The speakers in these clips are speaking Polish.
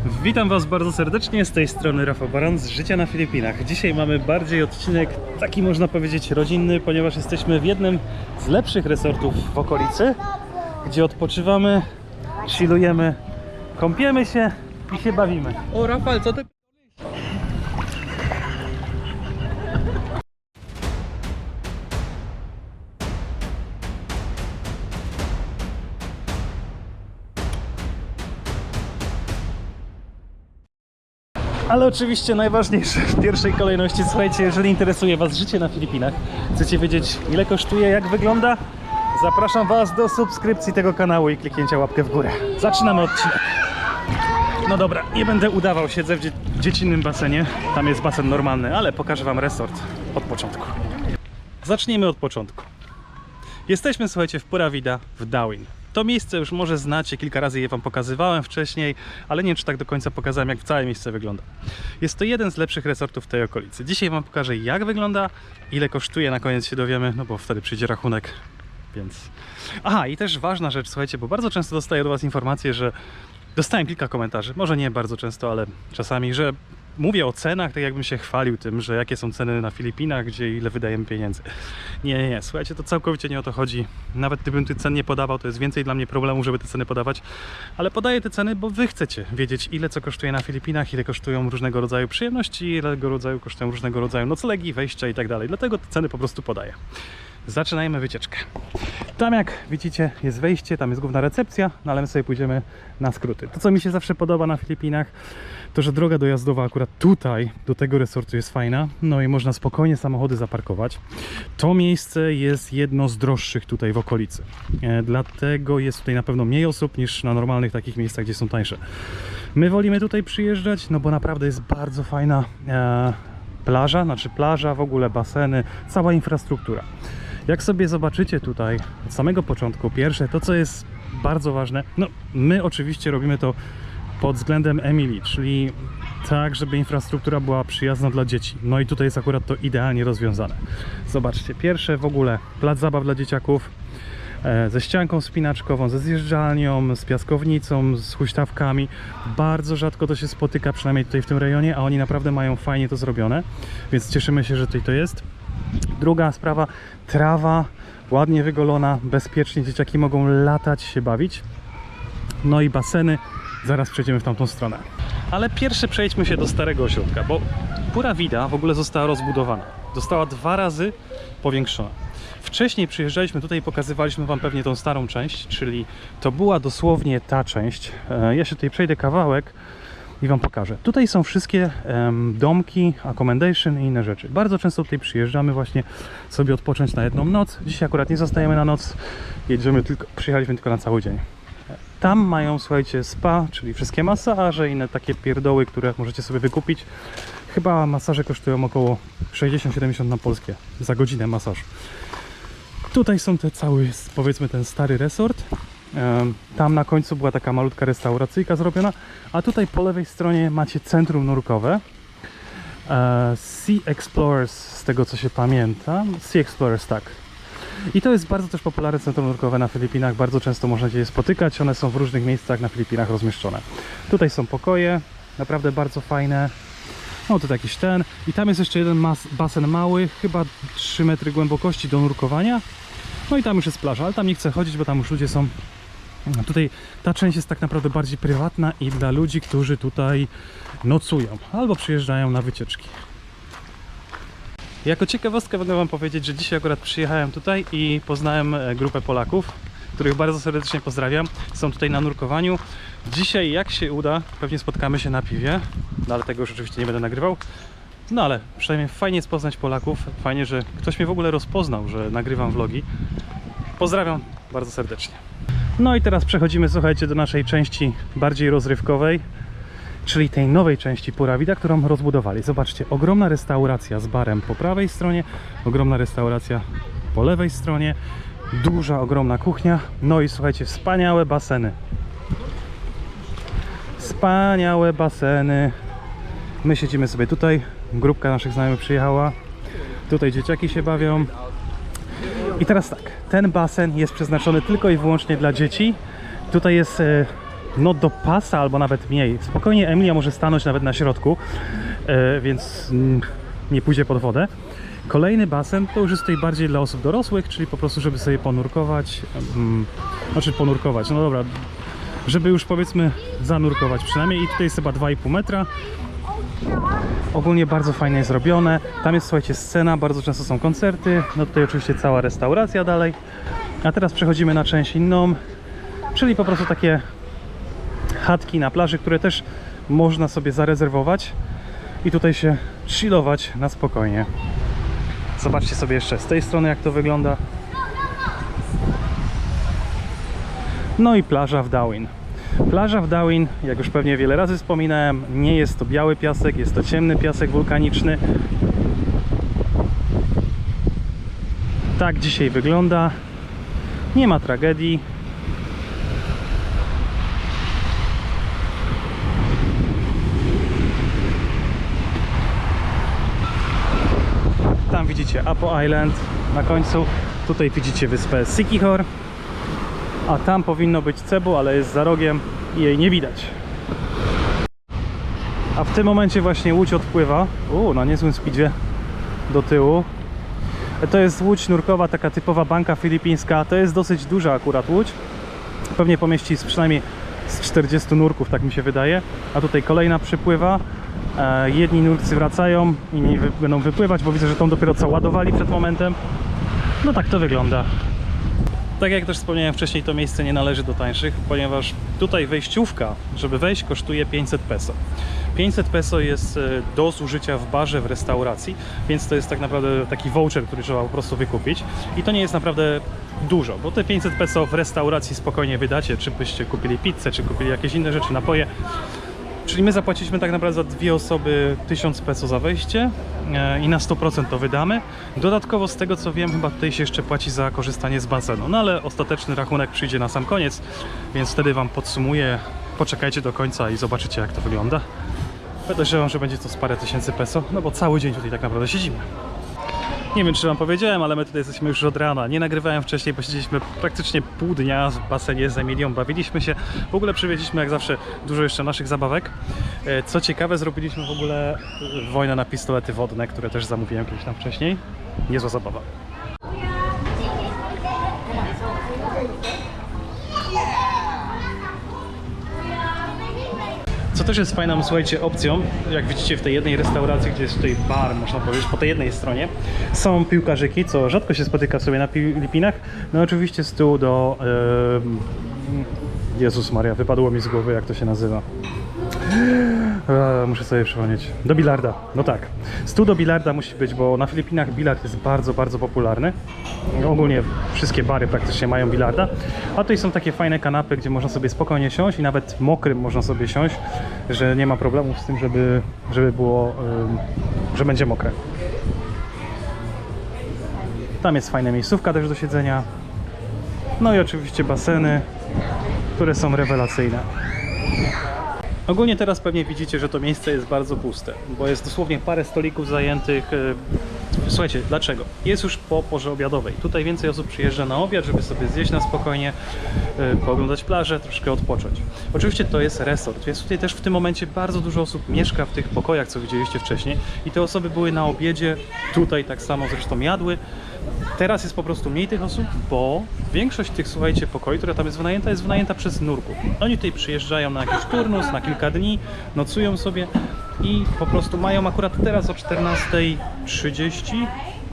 Witam Was bardzo serdecznie, z tej strony Rafał Baran z Życia na Filipinach. Dzisiaj mamy bardziej odcinek taki, można powiedzieć, rodzinny, ponieważ jesteśmy w jednym z lepszych resortów w okolicy, gdzie odpoczywamy, chillujemy, kąpiemy się i się bawimy. O, Rafał, co ty? Ale oczywiście najważniejsze w pierwszej kolejności, słuchajcie, jeżeli interesuje Was życie na Filipinach, chcecie wiedzieć, ile kosztuje, jak wygląda, zapraszam Was do subskrypcji tego kanału i kliknięcia łapkę w górę. Zaczynamy odcinek. No dobra, nie będę udawał, siedzę w dziecinnym basenie, tam jest basen normalny, ale pokażę Wam resort od początku. Zacznijmy od początku. Jesteśmy, słuchajcie, w Pura Vida w Dawin. To miejsce już może znacie, kilka razy je Wam pokazywałem wcześniej, ale nie wiem, czy tak do końca pokazałem, jak całe miejsce wygląda. Jest to jeden z lepszych resortów w tej okolicy. Dzisiaj Wam pokażę, jak wygląda, ile kosztuje, na koniec się dowiemy, no bo wtedy przyjdzie rachunek, więc... Aha, i też ważna rzecz, słuchajcie, bo bardzo często dostaję do Was informacje, że dostałem kilka komentarzy, może nie bardzo często, ale czasami, że mówię o cenach, tak jakbym się chwalił tym, że jakie są ceny na Filipinach, gdzie ile wydajemy pieniędzy. Nie, słuchajcie, to całkowicie nie o to chodzi. Nawet gdybym tych cen nie podawał, to jest więcej dla mnie problemu, żeby te ceny podawać. Ale podaję te ceny, bo Wy chcecie wiedzieć, ile co kosztuje na Filipinach, ile kosztują różnego rodzaju przyjemności, ile kosztują różnego rodzaju noclegi, wejścia i tak dalej. Dlatego te ceny po prostu podaję. Zaczynajmy wycieczkę. Tam, jak widzicie, jest wejście, tam jest główna recepcja, no ale my sobie pójdziemy na skróty. To, co mi się zawsze podoba na Filipinach, to, że droga dojazdowa akurat tutaj, do tego resortu jest fajna, no i można spokojnie samochody zaparkować. To miejsce jest jedno z droższych tutaj w okolicy. Dlatego jest tutaj na pewno mniej osób niż na normalnych takich miejscach, gdzie są tańsze. My wolimy tutaj przyjeżdżać, no bo naprawdę jest bardzo fajna plaża, w ogóle baseny, cała infrastruktura. Jak sobie zobaczycie tutaj od samego początku, pierwsze, to co jest bardzo ważne, no my oczywiście robimy to pod względem Emily, czyli tak, żeby infrastruktura była przyjazna dla dzieci. No i tutaj jest akurat to idealnie rozwiązane. Zobaczcie, pierwsze w ogóle plac zabaw dla dzieciaków ze ścianką wspinaczkową, ze zjeżdżalnią, z piaskownicą, z huśtawkami. Bardzo rzadko to się spotyka, przynajmniej tutaj w tym rejonie, a oni naprawdę mają fajnie to zrobione, więc cieszymy się, że tutaj to jest. Druga sprawa, trawa ładnie wygolona, bezpiecznie, dzieciaki mogą latać, się bawić. No i baseny, zaraz przejdziemy w tamtą stronę. Ale pierwszy przejdźmy się do starego ośrodka, bo Pura Vida w ogóle została rozbudowana. Została 2 razy powiększona. Wcześniej przyjeżdżaliśmy tutaj i pokazywaliśmy Wam pewnie tą starą część, czyli to była dosłownie ta część. Ja się tutaj przejdę kawałek i Wam pokażę. Tutaj są wszystkie domki, accommodation i inne rzeczy. Bardzo często tutaj przyjeżdżamy właśnie sobie odpocząć na jedną noc. Dzisiaj akurat nie zostajemy na noc, przyjechaliśmy tylko na cały dzień. Tam mają, słuchajcie, spa, czyli wszystkie masaże, inne takie pierdoły, które możecie sobie wykupić. Chyba masaże kosztują około 60-70 na polskie za godzinę masażu. Tutaj są te cały, powiedzmy, ten stary resort. Tam na końcu była taka malutka restauracyjka zrobiona, a tutaj po lewej stronie macie centrum nurkowe. Sea Explorers, z tego co się pamięta. Sea Explorers, tak. I to jest bardzo też popularne centrum nurkowe na Filipinach. Bardzo często można je spotykać. One są w różnych miejscach na Filipinach rozmieszczone. Tutaj są pokoje, naprawdę bardzo fajne. No to jakiś ten. I tam jest jeszcze jeden basen mały, chyba 3 metry głębokości do nurkowania. No i tam już jest plaża, ale tam nie chcę chodzić, bo tam już ludzie są. Tutaj ta część jest tak naprawdę bardziej prywatna i dla ludzi, którzy tutaj nocują albo przyjeżdżają na wycieczki. Jako ciekawostkę mogę Wam powiedzieć, że dzisiaj akurat przyjechałem tutaj i poznałem grupę Polaków, których bardzo serdecznie pozdrawiam. Są tutaj na nurkowaniu. Dzisiaj, jak się uda, pewnie spotkamy się na piwie, no ale tego już oczywiście nie będę nagrywał. No ale przynajmniej fajnie jest poznać Polaków. Fajnie, że ktoś mnie w ogóle rozpoznał, że nagrywam vlogi. Pozdrawiam bardzo serdecznie. No i teraz przechodzimy, słuchajcie, do naszej części bardziej rozrywkowej, czyli tej nowej części Pura Vida, którą rozbudowali. Zobaczcie, ogromna restauracja z barem po prawej stronie, ogromna restauracja po lewej stronie, duża, ogromna kuchnia, no i słuchajcie, wspaniałe baseny. Wspaniałe baseny. My siedzimy sobie tutaj, grupka naszych znajomych przyjechała, tutaj dzieciaki się bawią. I teraz tak, ten basen jest przeznaczony tylko i wyłącznie dla dzieci. Tutaj jest no do pasa albo nawet mniej. Spokojnie Emilia może stanąć nawet na środku, więc nie pójdzie pod wodę. Kolejny basen to już jest tutaj bardziej dla osób dorosłych, czyli po prostu żeby sobie ponurkować, znaczy ponurkować, no dobra, żeby już powiedzmy zanurkować przynajmniej, i tutaj jest chyba 2,5 metra. Ogólnie bardzo fajnie jest zrobione. Tam jest, słuchajcie, scena, bardzo często są koncerty. No tutaj oczywiście cała restauracja dalej. A teraz przechodzimy na część inną, czyli po prostu takie chatki na plaży, które też można sobie zarezerwować i tutaj się chillować na spokojnie. Zobaczcie sobie jeszcze z tej strony, jak to wygląda. No i plaża w Darwin. Plaża w Darwin, jak już pewnie wiele razy wspominałem, nie jest to biały piasek, jest to ciemny piasek wulkaniczny. Tak dzisiaj wygląda. Nie ma tragedii. Tam widzicie Apo Island na końcu. Tutaj widzicie wyspę Sikihor. A tam powinno być Cebu, ale jest za rogiem i jej nie widać. A w tym momencie właśnie łódź odpływa. Na niezłym speedzie do tyłu. To jest łódź nurkowa, taka typowa banka filipińska. To jest dosyć duża akurat łódź. Pewnie pomieści przynajmniej z 40 nurków, tak mi się wydaje. A tutaj kolejna przypływa. Jedni nurcy wracają, inni będą wypływać, bo widzę, że tą dopiero co ładowali przed momentem. No tak to wygląda. Tak jak też wspomniałem wcześniej, to miejsce nie należy do tańszych, ponieważ tutaj wejściówka, żeby wejść, kosztuje 500 peso. 500 peso jest do zużycia w barze, w restauracji, więc to jest tak naprawdę taki voucher, który trzeba po prostu wykupić. I to nie jest naprawdę dużo, bo te 500 peso w restauracji spokojnie wydacie, czy byście kupili pizzę, czy kupili jakieś inne rzeczy, napoje. Czyli my zapłaciliśmy tak naprawdę za dwie osoby 1000 peso za wejście i na 100% to wydamy. Dodatkowo z tego co wiem, chyba tutaj się jeszcze płaci za korzystanie z basenu. No ale ostateczny rachunek przyjdzie na sam koniec, więc wtedy Wam podsumuję. Poczekajcie do końca i zobaczycie, jak to wygląda. Podejrzewam, że będzie to z parę tysięcy peso, no bo cały dzień tutaj tak naprawdę siedzimy. Nie wiem, czy Wam powiedziałem, ale my tutaj jesteśmy już od rana. Nie nagrywałem wcześniej, bo siedzieliśmy praktycznie pół dnia w basenie z Emilią, bawiliśmy się. W ogóle przywieźliśmy jak zawsze dużo jeszcze naszych zabawek. Co ciekawe, zrobiliśmy w ogóle wojnę na pistolety wodne, które też zamówiłem kiedyś tam wcześniej. Niezła zabawa. Co też jest fajną, słuchajcie, opcją, jak widzicie w tej jednej restauracji, gdzie jest tutaj bar, można powiedzieć, po tej jednej stronie, są piłkarzyki, co rzadko się spotyka sobie na Filipinach. No oczywiście stół do... Jezus Maria, wypadło mi z głowy, jak to się nazywa. Muszę sobie przypomnieć. Do bilarda, no tak. Stół do bilarda musi być, bo na Filipinach bilard jest bardzo, bardzo popularny. Ogólnie wszystkie bary praktycznie mają bilarda. A tutaj są takie fajne kanapy, gdzie można sobie spokojnie siąść i nawet mokrym można sobie siąść, że nie ma problemów z tym, żeby było, że będzie mokre. Tam jest fajna miejscówka też do siedzenia. No i oczywiście baseny, które są rewelacyjne. Ogólnie teraz pewnie widzicie, że to miejsce jest bardzo puste, bo jest dosłownie parę stolików zajętych. Słuchajcie, dlaczego? Jest już po porze obiadowej. Tutaj więcej osób przyjeżdża na obiad, żeby sobie zjeść na spokojnie, pooglądać plażę, troszkę odpocząć. Oczywiście to jest resort, więc tutaj też w tym momencie bardzo dużo osób mieszka w tych pokojach, co widzieliście wcześniej. I te osoby były na obiedzie, tutaj tak samo zresztą jadły. Teraz jest po prostu mniej tych osób, bo większość tych, słuchajcie, pokoi, która tam jest wynajęta przez nurków. Oni tutaj przyjeżdżają na jakiś turnus, na kilka dni, nocują sobie i po prostu mają akurat teraz o 14:30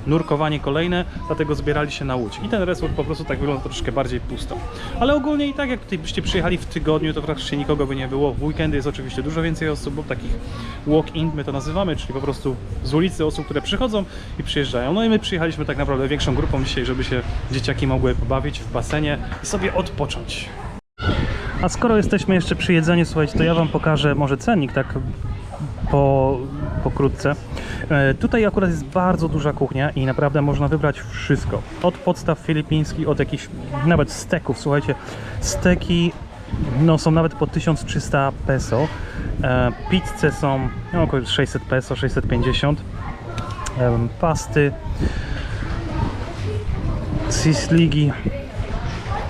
nurkowanie kolejne, dlatego zbierali się na łódź. I ten resort po prostu tak wygląda troszkę bardziej pusto. Ale ogólnie i tak, jak tutaj byście przyjechali w tygodniu, to praktycznie nikogo by nie było. W weekendy jest oczywiście dużo więcej osób, bo takich walk-in my to nazywamy, czyli po prostu z ulicy osób, które przychodzą i przyjeżdżają. No i my przyjechaliśmy tak naprawdę większą grupą dzisiaj, żeby się dzieciaki mogły pobawić w basenie i sobie odpocząć. A skoro jesteśmy jeszcze przy jedzeniu, słuchajcie, to ja Wam pokażę może cennik tak pokrótce. Tutaj akurat jest bardzo duża kuchnia i naprawdę można wybrać wszystko. Od podstaw filipińskich, od jakichś nawet steków, słuchajcie. Steki no, są nawet po 1300 peso. Pizze są no, około 600 peso, 650. Pasty, cisligi.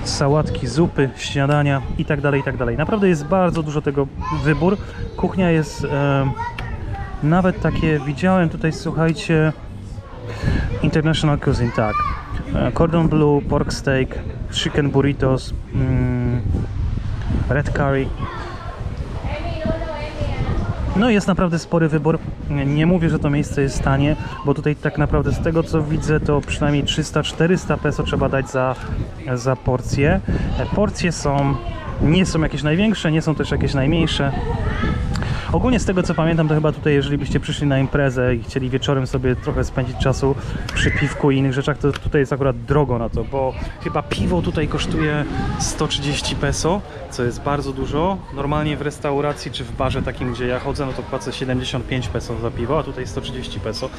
sałatki, zupy, śniadania i tak dalej, i tak dalej. Naprawdę jest bardzo dużo tego wybór. Kuchnia jest nawet takie, widziałem tutaj, słuchajcie, International Cuisine, tak. Cordon bleu, pork steak, chicken burritos, red curry. No jest naprawdę spory wybór. Nie mówię, że to miejsce jest tanie, bo tutaj tak naprawdę z tego co widzę, to przynajmniej 300-400 peso trzeba dać za porcję. Porcje nie są jakieś największe, nie są też jakieś najmniejsze. Ogólnie z tego co pamiętam, to chyba tutaj, jeżeli byście przyszli na imprezę i chcieli wieczorem sobie trochę spędzić czasu przy piwku i innych rzeczach, to tutaj jest akurat drogo na to, bo chyba piwo tutaj kosztuje 130 peso, co jest bardzo dużo. Normalnie w restauracji czy w barze takim, gdzie ja chodzę, no to płacę 75 peso za piwo, a tutaj 130 peso.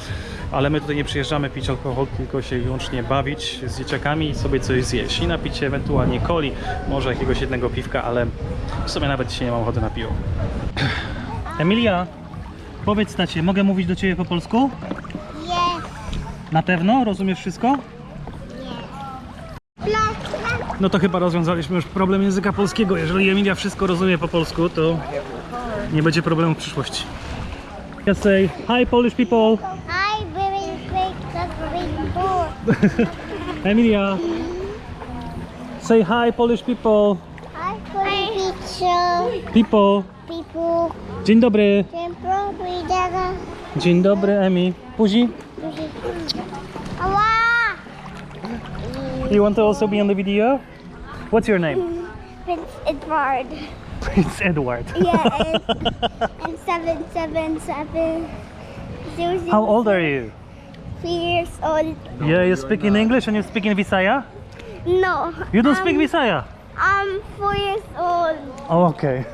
Ale my tutaj nie przyjeżdżamy pić alkohol, tylko się wyłącznie bawić z dzieciakami i sobie coś zjeść i napić się ewentualnie coli, może jakiegoś jednego piwka, ale w sumie nawet dzisiaj nie mam ochoty na piwo. Emilia, powiedz tacie, mogę mówić do ciebie po polsku? Nie. Na pewno? Rozumiesz wszystko? No to chyba rozwiązaliśmy już problem języka polskiego. Jeżeli Emilia wszystko rozumie po polsku, to nie będzie problemu w przyszłości. Just say hi Polish people. Hi, very big. Emilia, say hi Polish people. Hi, Polish People. people. Dzień dobry. Dzień dobry Emi. Puzi? Ała! You want to also be on the video? What's your name? Prince Edward. Prince Edward. Yeah, and 777. How old are you? 3 years old. Yeah, you speak in English and you speak in Visaya? No. You don't speak Visaya? I'm 4 years old. Oh, okay.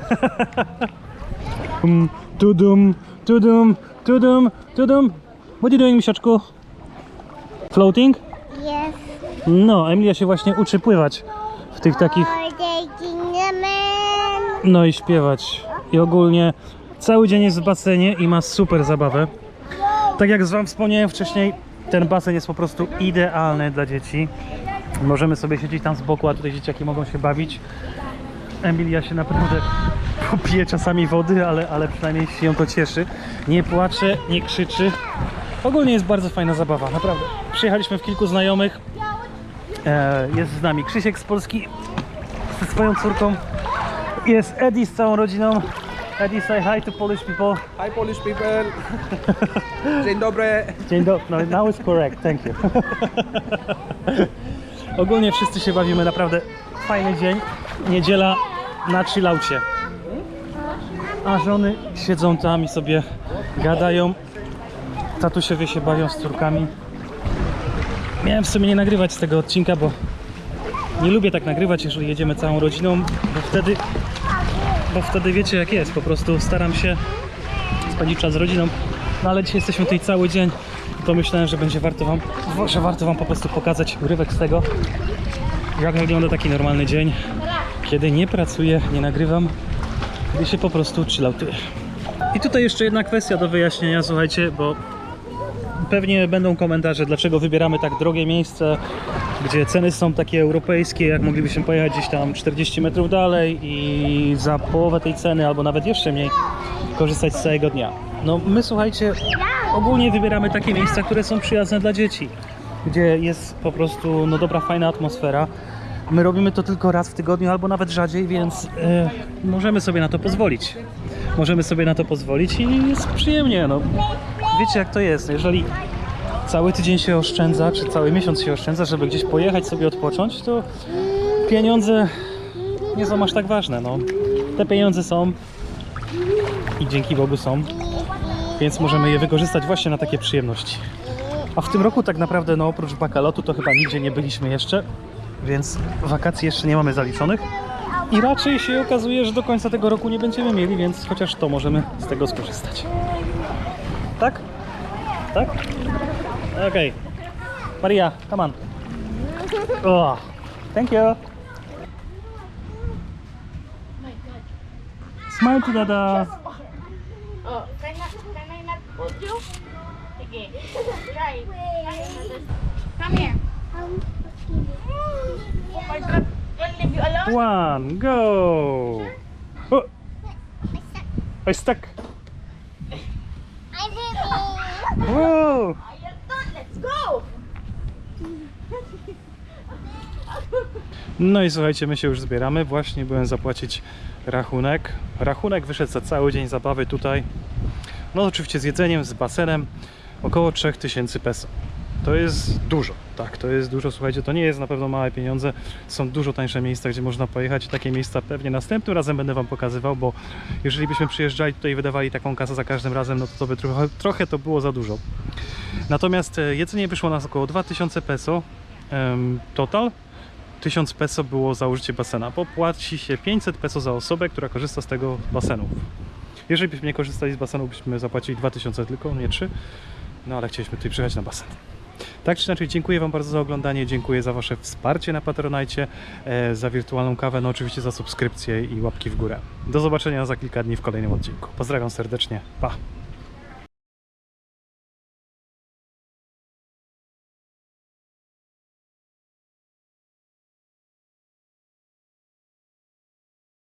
Tudum, tudum, tudum, tudum. What are you doing, misiaczku? Floating? Yes. No, Emilia się właśnie uczy pływać w tych takich, Taking a man. no i śpiewać. I ogólnie cały dzień jest w basenie i ma super zabawę. Tak jak wam wspomniałem wcześniej, ten basen jest po prostu idealny dla dzieci. Możemy sobie siedzieć tam z boku, a tutaj dzieciaki mogą się bawić. Emilia się naprawdę popije czasami wody, ale przynajmniej się ją to cieszy. Nie płacze, nie krzyczy. Ogólnie jest bardzo fajna zabawa, naprawdę. Przyjechaliśmy w kilku znajomych. Jest z nami Krzysiek z Polski ze swoją córką. Jest Eddie z całą rodziną. Eddie, say hi to Polish people. Hi Polish people. Dzień dobry. Dzień dobry. No, now it's correct, thank you. Ogólnie wszyscy się bawimy, naprawdę fajny dzień. Niedziela na chillaucie. A żony siedzą tam i sobie gadają. Tatusiowie się bawią z córkami. Miałem w sumie nie nagrywać z tego odcinka, bo nie lubię tak nagrywać, jeżeli jedziemy całą rodziną, bo wtedy wiecie jak jest, po prostu staram się spędzić czas z rodziną. No ale dzisiaj jesteśmy tutaj cały dzień i pomyślałem, że będzie warto wam po prostu pokazać urywek z tego, jak wygląda taki normalny dzień, kiedy nie pracuję, nie nagrywam, kiedy się po prostu chillautuję. I tutaj jeszcze jedna kwestia do wyjaśnienia, słuchajcie, bo pewnie będą komentarze, dlaczego wybieramy tak drogie miejsce, gdzie ceny są takie europejskie, jak moglibyśmy pojechać gdzieś tam 40 metrów dalej i za połowę tej ceny, albo nawet jeszcze mniej, korzystać z całego dnia. No my, słuchajcie, ogólnie wybieramy takie miejsca, które są przyjazne dla dzieci, gdzie jest po prostu no, dobra, fajna atmosfera. My robimy to tylko raz w tygodniu, albo nawet rzadziej, więc możemy sobie na to pozwolić. Możemy sobie na to pozwolić i jest przyjemnie, no. Wiecie jak to jest, jeżeli cały tydzień się oszczędza, czy cały miesiąc się oszczędza, żeby gdzieś pojechać sobie odpocząć, to pieniądze nie są aż tak ważne, no. Te pieniądze są i dzięki Bogu są, więc możemy je wykorzystać właśnie na takie przyjemności. A w tym roku tak naprawdę, no oprócz Bakalotu, to chyba nigdzie nie byliśmy jeszcze, więc wakacji jeszcze nie mamy zaliczonych i raczej się okazuje, że do końca tego roku nie będziemy mieli, więc chociaż to możemy z tego skorzystać. Tak? Tak? Okay. Maria, come on. Oh, thank you. Smile to Dada. Oh, can I not hold you? Sige. Try. Come here. Oh my God. Can't leave you alone. One, go! Oh, I stuck. I did it. Whoa! Ayan to, let's go! No i słuchajcie, my się już zbieramy. Właśnie byłem zapłacić rachunek. Rachunek wyszedł za cały dzień zabawy tutaj. No oczywiście z jedzeniem, z basenem. Około 3000 peso. To jest dużo, tak, to jest dużo. Słuchajcie, to nie jest na pewno małe pieniądze. Są dużo tańsze miejsca, gdzie można pojechać. Takie miejsca pewnie następnym razem będę Wam pokazywał, bo jeżeli byśmy przyjeżdżali tutaj i wydawali taką kasę za każdym razem, no to by trochę to było za dużo. Natomiast jedzenie wyszło nas około 2000 peso total. 1000 peso było za użycie basena, bo płaci się 500 peso za osobę, która korzysta z tego basenu. Jeżeli byśmy nie korzystali z basenu, byśmy zapłacili 2000 tylko, nie 3. No ale chcieliśmy tutaj przyjechać na basen. Tak czy inaczej, dziękuję Wam bardzo za oglądanie, dziękuję za Wasze wsparcie na Patronite, za wirtualną kawę, no oczywiście za subskrypcję i łapki w górę. Do zobaczenia za kilka dni w kolejnym odcinku. Pozdrawiam serdecznie, pa!